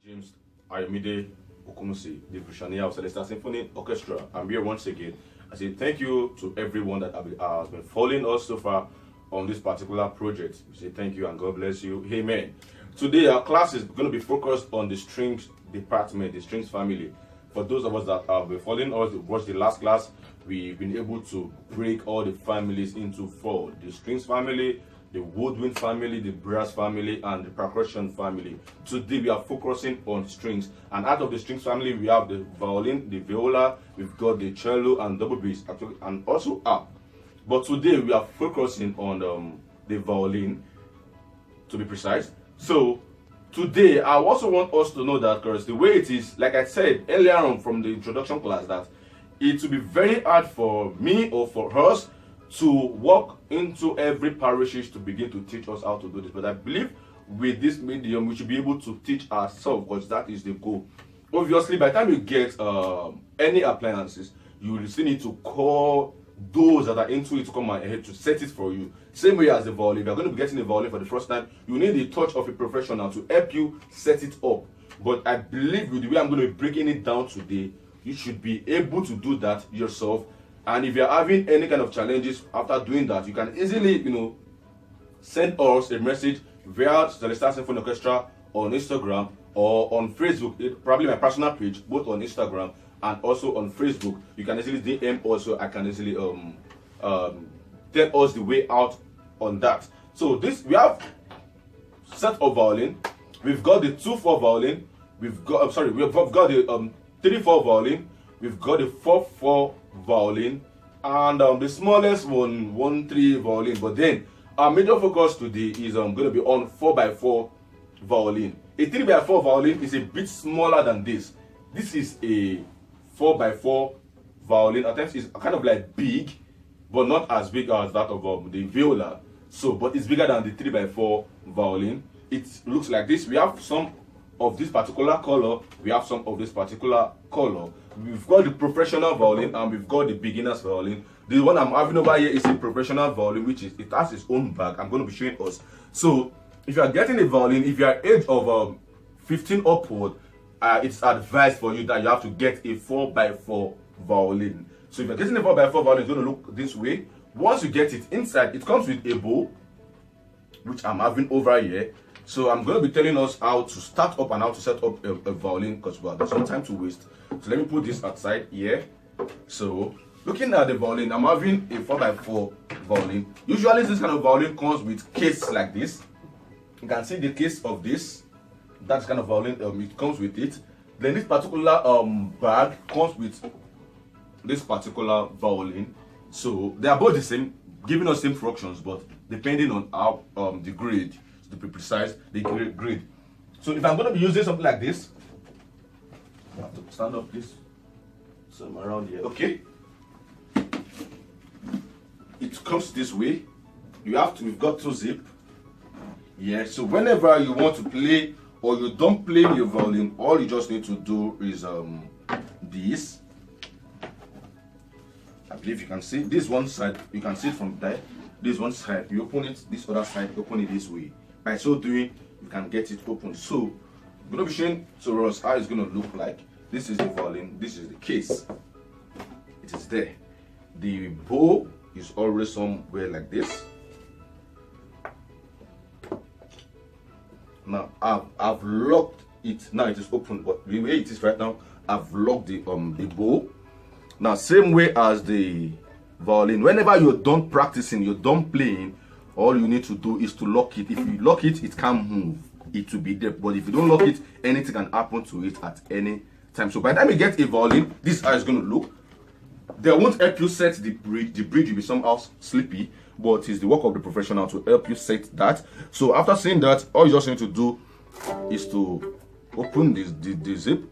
James Ayomide Okumusi, the Visionaire of Celestial Symphony Orchestra. I'm here once again. I say thank you to everyone that has been following us so far on this particular project. We say thank you and God bless you. Amen. Today our class is going to be focused on the strings department, the strings family. For those of us that have been following us, watched the last class, we've been able to break all the families into four: the strings family, the woodwind family, the brass family, and the percussion family. Today we are focusing on strings, and out of the strings family we have the violin, the viola, we've got the cello and double bass, actually, and also harp. But today we are focusing on the violin, to be precise. So today I also want us to know that, because the way it is, like I said earlier on from the introduction class, that it will be very hard for me or for us to walk into every parishes to begin to teach us how to do this. But I believe with this medium we should be able to teach ourselves, because that is the goal. Obviously, by the time you get any appliances, you will still need to call those that are into it to come ahead to set it for you. Same way as the violin. If you're going to be getting a violin for the first time, you need the touch of a professional to help you set it up. But I believe with the way I'm going to be breaking it down today, you should be able to do that yourself. And if you're having any kind of challenges after doing that, you can easily, send us a message via Celestial Symphony Orchestra on Instagram or on Facebook, probably my personal page, both on Instagram and also on Facebook. You can easily DM also. I can easily tell us the way out on that. So this, we have set of violin. We've got the 2/4 violin. We've got we've got the 3/4 violin. We've got the 4/4 violin, and the smallest one 1/3 violin. But then our major focus today is going to be on 4/4 violin. A 3/4 violin is a bit smaller than this. This is a 4/4 violin. At times it's kind of like big, but not as big as that of the viola. So, but it's bigger than the 3/4 violin. It looks like this. We have some of this particular color. We have some of this particular color. We've got the professional violin and we've got the beginner's violin. The one I'm having over here is a professional violin, which is, it has its own bag. I'm going to be showing us. So if you are getting a violin, if you are age of 15 upward, it's advised for you that you have to get a 4/4 violin. So if you're getting a 4/4 violin, it's going to look this way. Once you get it inside, it comes with a bow, which I'm having over here. So I'm going to be telling us how to start up and how to set up a violin, because there's no time to waste. So let me put this aside here. So looking at the violin, I'm having a 4/4 violin. Usually this kind of violin comes with case like this. You can see the case of this. That's kind of violin, it comes with it. Then this particular bag comes with this particular violin. So they are both the same, giving us same functions, but depending on how the grade, to be precise, the grade. So if I'm going to be using something like this, I have to stand up this somewhere around here. Okay. It comes this way. We've got 2 zip. Yeah. So whenever you want to play or you don't play your violin, all you just need to do is this. I believe you can see this one side. You can see it from there. This one side, you open it. This other side, open it this way. By so doing, you can get it open. So I'm going to be showing to us how it's going to look like. This is the violin. This is the case. It is there. The bow is always somewhere like this. Now I've locked it. Now it is open, but the way it is right now, I've locked the bow. Now same way as the violin. Whenever you're done practicing, you're done playing, all you need to do is to lock it. If you lock it, it can't move. It will be there. But if you don't lock it, anything can happen to it at any time. So by the time you get a violin, this is how it's going to look. They won't help you set the bridge. The bridge will be somehow sleepy, but it's the work of the professional to help you set that. So after seeing that, all you just need to do is to open the zip,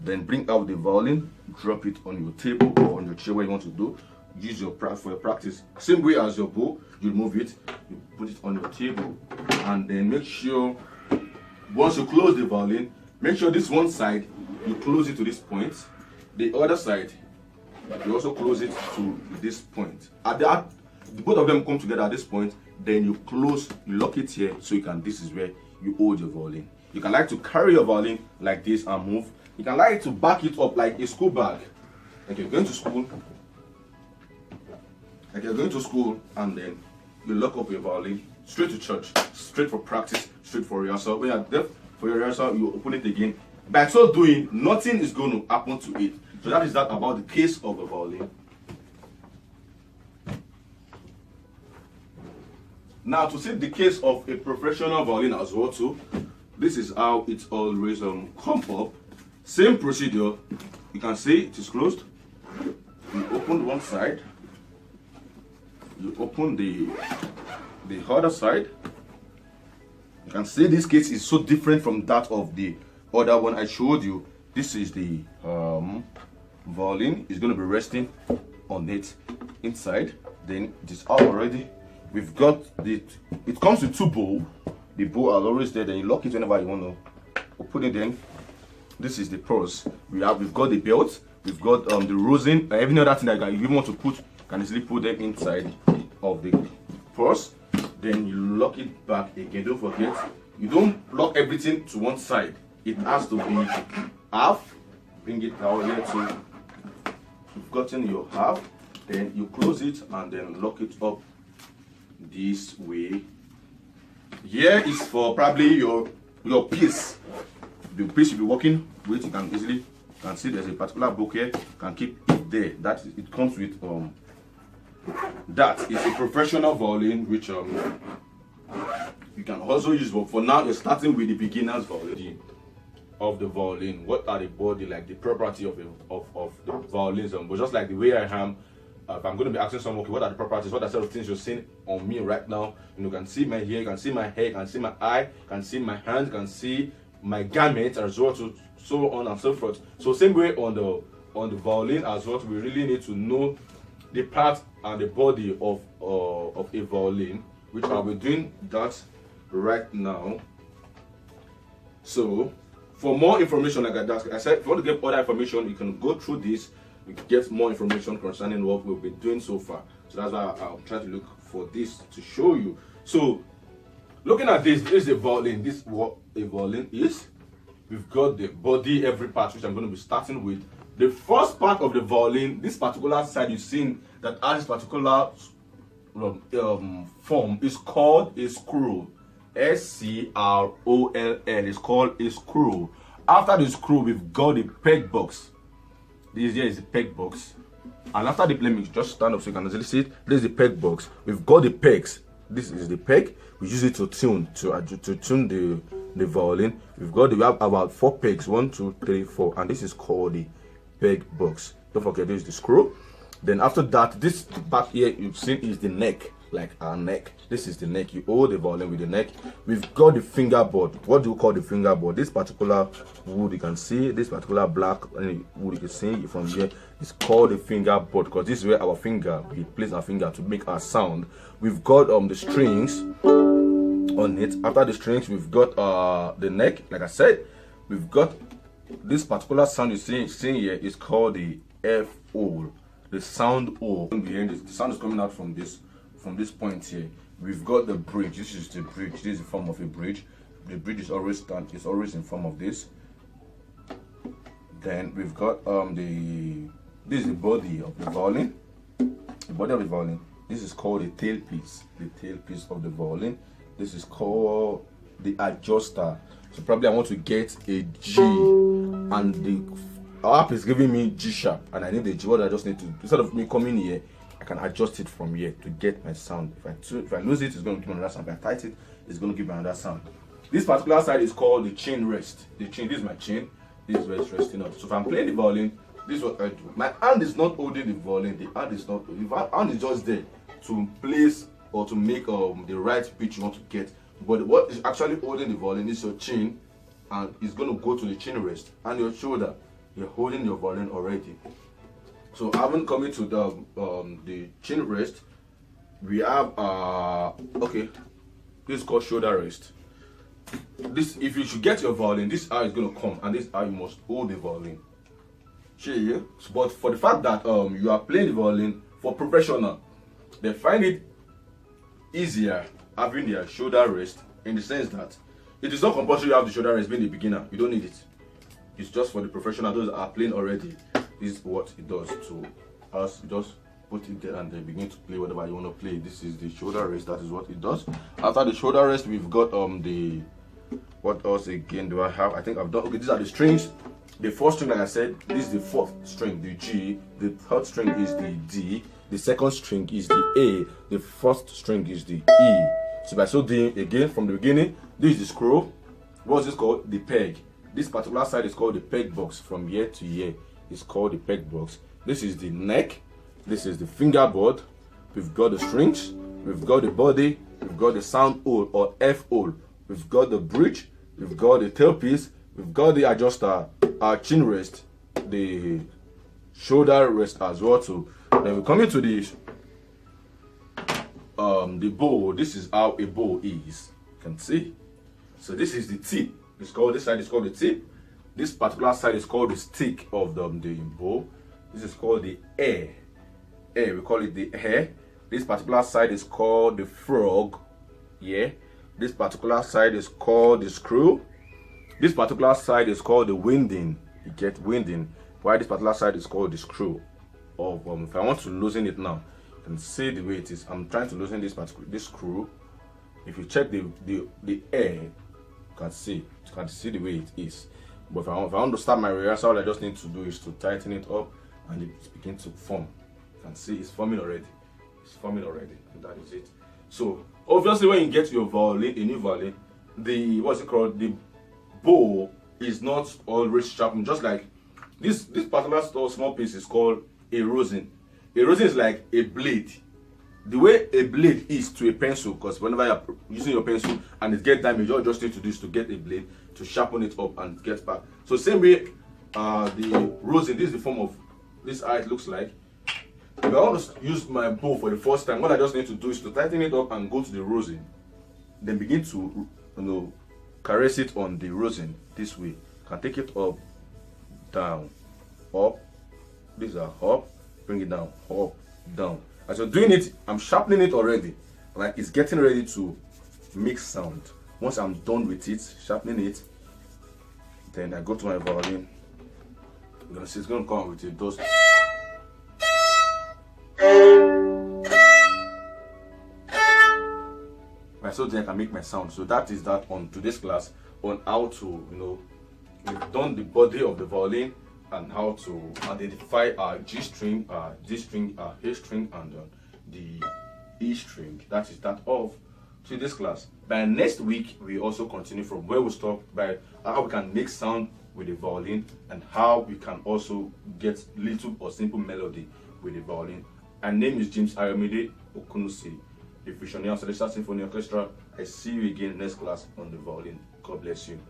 then bring out the violin, drop it on your table or on your chair where you want to do. Use your for your practice. Same way as your bow, you remove it, you put it on your table, and then make sure once you close the violin, make sure this one side you close it to this point, the other side you also close it to this point. At that, both of them come together at this point. Then you lock it here, so you can. This is where you hold your violin. You can like to carry your violin like this and move. You can like to back it up like a school bag. Like you're going to school. Like you're going to school and then you lock up your violin, straight to church, straight for practice, straight for rehearsal. When you're there for your rehearsal, you open it again. By so doing, nothing is going to happen to it. So that is that about the case of a violin. Now to see the case of a professional violin as well too, this is how it always come up. Same procedure. You can see it is closed. You open one side. You open the other side. You can see this case is so different from that of the other one I showed you. This is the violin. It's going to be resting on it inside. Then it is out already. We've got it comes with two bows. The bow is always there. Then you lock it whenever you want to open it. Then this is the purse. We've got the belt. We've got the rosin. Every other thing that you want to put, can easily put them inside of the purse. Then you lock it back again. Don't forget, you don't lock everything to one side. It has to be half. Bring it down here to you've gotten your half. Then you close it and then lock it up this way. Here is for probably your piece. The piece you'll be working with, you can easily see there's a particular book here. You can keep it there. That is, it comes with that is a professional violin which you can also use, but for now you're starting with the beginner's violin. Of the violin, what are the body, like the property of the violins? But just like the way I am, if I'm going to be asking someone, okay, what are the properties, what are some of the things you're seeing on me right now? You can see my hair, you can see my hair, you can see my eye, you can see my hand, you can see my garment as well, so on and so forth. So same way on the violin as well, we really need to know the part and the body of a violin, which I'll be doing that right now. So for more information, like I said, if you want to get other information, you can go through this. You can get more information concerning what we've been doing so far. So that's why I'll try to look for this to show you. So looking at this is a violin. This is what a violin is. We've got the body, every part, which I'm going to be starting with. The first part of the violin, this particular side you've seen that has this particular form, is called a screw. S-C-R-O-L-L is called a screw. After the screw, we've got the peg box. This here is the peg box. And after the, let me just stand up so you can easily see it. This is the peg box. We've got the pegs. This is the peg. We use it to tune the violin. We have about 4 pegs. 1, 2, 3, 4. And this is called the peg box. Don't forget, this is the screw. Then after that, this part here you've seen is the neck, like our neck. This is the neck. You hold the violin with the neck. We've got the fingerboard. What do you call the fingerboard? This particular wood you can see, this particular black wood you can see from here is called the fingerboard, because this is where our finger, we place our finger to make our sound. We've got the strings on it. After the strings, we've got the neck. Like I said, we've got this particular sound you see here is called the F hole. The sound hole behind this, the sound is coming out from this point here. We've got the bridge. This is the bridge. This is the form of a bridge. The bridge is always in form of this. Then we've got this is the body of the violin. The body of the violin. This is called the tailpiece. The tailpiece of the violin. This is called the adjuster. So probably I want to get a G, and the app is giving me G sharp, and I need the G. What I just need to, instead of me coming here, I can adjust it from here to get my sound. If I lose it, it's going to give me another sound. If I tighten it, it's going to give me another sound. This particular side is called the chain rest. The chain, this is my chain. This is where it's resting on. So if I'm playing the violin, this is what I do. My hand is not holding the violin. The hand is not. The hand is just there to place or to make the right pitch you want to get. But what is actually holding the violin is your chin, and it's going to go to the chin rest and your shoulder. You're holding your violin already. So having coming to the chin rest, we have okay, this is called shoulder rest. This, if you should get your violin, this is how it's going to come, and this is how you must hold the violin. See, but for the fact that you are playing the violin for professional, they find it easier having their shoulder rest, in the sense that It is not compulsory you have the shoulder rest being a beginner. You don't need it. It's just for the professional. Those that are playing already. This is what it does to us. You just put it there and then begin to play whatever you want to play. This is the shoulder rest. That is what it does. After the shoulder rest, we've got the, what else again do I have? I think I've done, okay, these are the strings. The fourth string, like I said, this is the fourth string, the G. The third string is the D. The second string is the A. The first string is the E. So by so doing, again from the beginning, this is the screw. What's this called? The peg. This particular side is called the peg box. From here to here is called the peg box. This is the neck. This is the fingerboard. We've got the strings. We've got the body. We've got the sound hole or F hole. We've got the bridge. We've got the tailpiece. We've got the adjuster, our chin rest, the shoulder rest as well too. Then we come into the bow. This is how a bow is. You can see. So this is the tip. It's called, this side is called the tip. This particular side is called the stick of the bow. This is called the air. Air, we call it the hair. This particular side is called the frog. Yeah. This particular side is called the screw. This particular side is called the winding. You get winding. While this particular side is called the screw. Of if I want to loosen it now, you can see the way it is. I'm trying to loosen this screw. If you check the air, you can see the way it is. But if I want to start my rehearsal, all I just need to do is to tighten it up and it begins to form. You can see it's forming already. It's forming already, and that is it. So obviously, when you get your violin, a new violin, the the bow is not always sharpened. Just like this particular small piece is called a rosin. A rosin is like a blade. The way a blade is to a pencil, because whenever you're using your pencil and it gets damaged, all you just need to do is to get a blade to sharpen it up and get back. So same way, the rosin, this is the form of this how it looks like. If I want to use my bow for the first time, what I just need to do is to tighten it up and go to the rosin, then begin to caress it on the rosin this way. Can take it up, down, up. These are up, bring it down, up, down. As you're doing it, I'm sharpening it already. Like it's getting ready to make sound. Once I'm done with it, sharpening it, then I go to my violin. You're gonna see it's gonna come out with it. Those. Right, so then I can make my sound. So that is that on today's class on how to, we've done the body of the violin and how to identify our G string, our D string, our A string, and the E string. That is that of today's class. By next week, we also continue from where we stop by how we can make sound with the violin and how we can also get little or simple melody with the violin. My name is James Ayomide Okunusi, the Violin Celestial Symphony Orchestra. I see you again next class on the violin. God bless you.